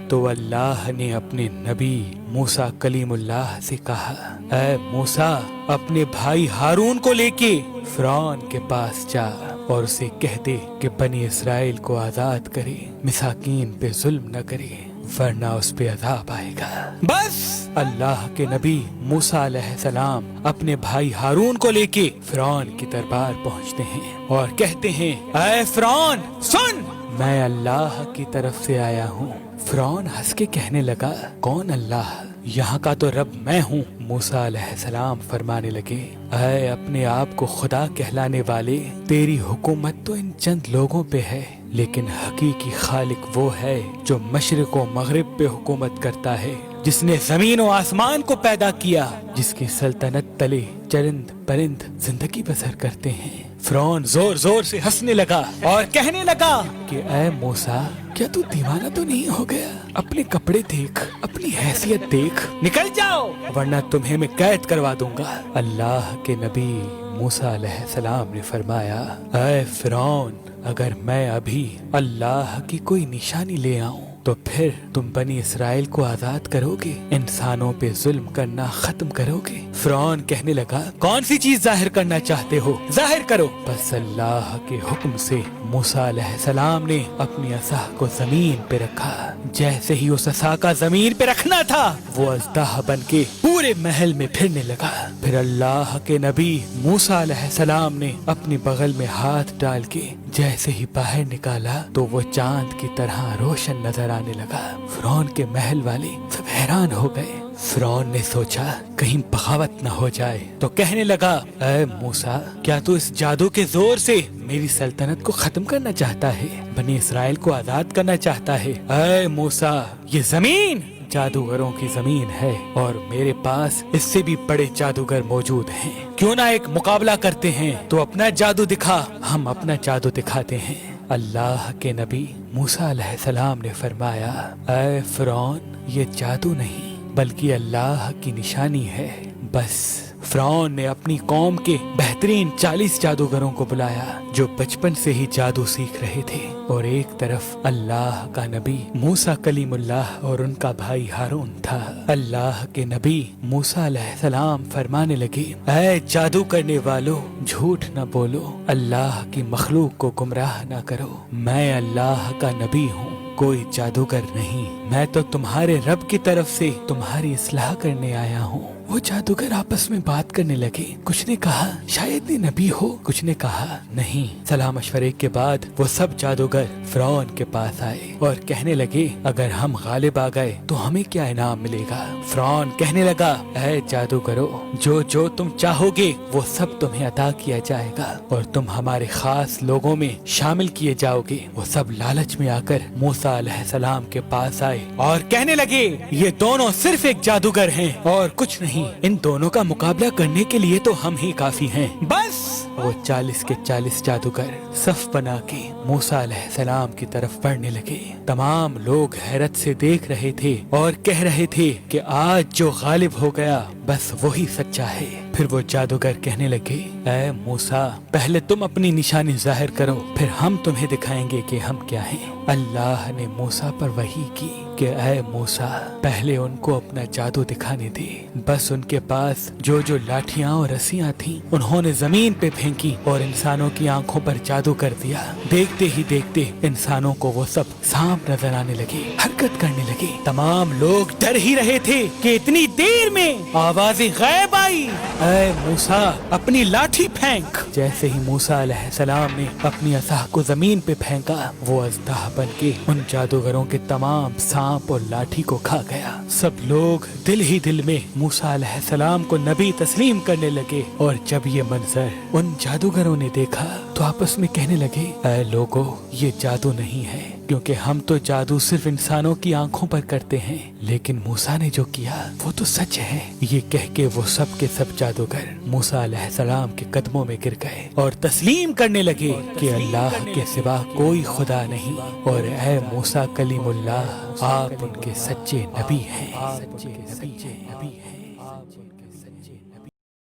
تو اللہ نے اپنے نبی موسیٰ کلیم اللہ سے کہا، اے موسیٰ اپنے بھائی ہارون کو لے کے فرعون کے پاس جا اور اسے کہہ دے کہ بنی اسرائیل کو آزاد کرے، مساکین پہ ظلم نہ کرے ورنہ اس پہ عذاب آئے گا۔ بس اللہ کے نبی موسیٰ علیہ السلام اپنے بھائی ہارون کو لے کے فرعون کی دربار پہنچتے ہیں اور کہتے ہیں، اے فرعون سن، میں اللہ کی طرف سے آیا ہوں۔ فرعون ہنس کے کہنے لگا، کون اللہ؟ یہاں کا تو رب میں ہوں۔ موسیٰ علیہ السلام فرمانے لگے، اے اپنے آپ کو خدا کہلانے والے، تیری حکومت تو ان چند لوگوں پہ ہے، لیکن حقیقی خالق وہ ہے جو مشرق و مغرب پہ حکومت کرتا ہے، جس نے زمین و آسمان کو پیدا کیا، جس کی سلطنت تلے چرند پرند زندگی بسر کرتے ہیں۔ فرعون زور زور سے ہنسنے لگا اور کہنے لگا کہ اے موسیٰ، کیا تو دیوانہ تو نہیں ہو گیا؟ اپنے کپڑے دیکھ، اپنی حیثیت دیکھ، نکل جاؤ ورنہ تمہیں میں قید کروا دوں گا۔ اللہ کے نبی موسیٰ علیہ السلام نے فرمایا، اے فرعون، اگر میں ابھی اللہ کی کوئی نشانی لے آؤں تو پھر تم بنی اسرائیل کو آزاد کرو گے، انسانوں پہ ظلم کرنا ختم کرو گے؟ فرعون کہنے لگا، کون سی چیز ظاہر کرنا چاہتے ہو؟ ظاہر کرو۔ بس اللہ کے حکم سے موسیٰ علیہ السلام نے اپنی عصا کو زمین پہ رکھا۔ جیسے ہی اس عصا کا زمین پہ رکھنا تھا، وہ اژدہا بن کے پورے محل میں پھرنے لگا۔ پھر اللہ کے نبی موسیٰ علیہ السلام نے اپنی بغل میں ہاتھ ڈال کے جیسے ہی باہر نکالا تو وہ چاند کی طرح روشن نظر آنے لگا۔ فرعون کے محل والے سب حیران ہو گئے۔ فرعون نے سوچا کہیں بغاوت نہ ہو جائے تو کہنے لگا، اے موسیٰ، کیا تو اس جادو کے زور سے میری سلطنت کو ختم کرنا چاہتا ہے، بنی اسرائیل کو آزاد کرنا چاہتا ہے؟ اے موسیٰ، یہ زمین جادوگروں کی زمین ہے اور میرے پاس اس سے بھی بڑے جادوگر موجود ہیں، کیوں نہ ایک مقابلہ کرتے ہیں؟ تو اپنا جادو دکھا، ہم اپنا جادو دکھاتے ہیں۔ اللہ کے نبی موسیٰ علیہ السلام نے فرمایا، اے فرعون، یہ جادو نہیں بلکہ اللہ کی نشانی ہے۔ بس فرعون نے اپنی قوم کے بہترین 40 جادوگروں کو بلایا جو بچپن سے ہی جادو سیکھ رہے تھے، اور ایک طرف اللہ کا نبی موسیٰ کلیم اللہ اور ان کا بھائی ہارون تھا۔ اللہ کے نبی موسیٰ علیہ السلام فرمانے لگے، اے جادو کرنے والو، جھوٹ نہ بولو، اللہ کی مخلوق کو گمراہ نہ کرو، میں اللہ کا نبی ہوں، کوئی جادوگر نہیں، میں تو تمہارے رب کی طرف سے تمہاری اصلاح کرنے آیا ہوں۔ وہ جادوگر آپس میں بات کرنے لگے، کچھ نے کہا شاید یہ نبی ہو، کچھ نے کہا نہیں۔ صلاح مشورے کے بعد وہ سب جادوگر فرعون کے پاس آئے اور کہنے لگے، اگر ہم غالب آ گئے تو ہمیں کیا انعام ملے گا؟ فرعون کہنے لگا، اے جادوگرو، جو تم چاہو گے وہ سب تمہیں عطا کیا جائے گا اور تم ہمارے خاص لوگوں میں شامل کیے جاؤ گے۔ وہ سب لالچ میں آ کر موسیٰ علیہ السلام کے پاس آئے اور کہنے لگے، یہ دونوں صرف ایک جادوگر ہیں اور کچھ نہیں، ان دونوں کا مقابلہ کرنے کے لیے تو ہم ہی کافی ہیں۔ بس وہ 40 کے 40 جادوگر صف بنا کے موسیٰ علیہ السلام کی طرف بڑھنے لگے۔ تمام لوگ حیرت سے دیکھ رہے تھے اور کہہ رہے تھے کہ آج جو غالب ہو گیا بس وہی سچا ہے۔ پھر وہ جادوگر کہنے لگے، اے موسیٰ، پہلے تم اپنی نشانی ظاہر کرو، پھر ہم تمہیں دکھائیں گے کہ ہم کیا ہیں۔ اللہ نے موسیٰ پر وحی کی کہ اے موسیٰ، پہلے ان کو اپنا جادو دکھانے دے۔ بس ان کے پاس جو لاٹھیاں اور رسیاں تھیں انہوں نے زمین پہ پھینکی اور انسانوں کی آنکھوں پر جادو کر دیا۔ دیکھتے ہی دیکھتے انسانوں کو وہ سب سانپ نظر آنے لگے، حرکت کرنے لگے۔ تمام لوگ ڈر ہی رہے تھے کہ اتنی دیر میں آواز غیب آئی، اے موسیٰ، اپنی لاٹھی پھینک۔ جیسے ہی موسیٰ علیہ السلام نے اپنی عصا کو زمین پہ پھینکا، وہ اژدہا بن کے ان جادوگروں کے تمام سانپ اور لاٹھی کو کھا گیا۔ سب لوگ دل ہی دل میں موسیٰ علیہ السلام کو نبی تسلیم کرنے لگے، اور جب یہ منظر ان جادوگروں نے دیکھا تو آپس میں کہنے لگے، اے لوگو، یہ جادو نہیں ہے، کیونکہ ہم تو جادو صرف انسانوں کی آنکھوں پر کرتے ہیں، لیکن موسیٰ نے جو کیا وہ تو سچ ہے۔ یہ کہہ کے وہ سب کے سب جادوگر موسیٰ علیہ السلام کے قدموں میں گر گئے اور تسلیم کرنے لگے کہ اللہ کے سوا کوئی خدا نہیں، اور اے موسیٰ کلیم اللہ، آپ ان کے سچے نبی ہیں۔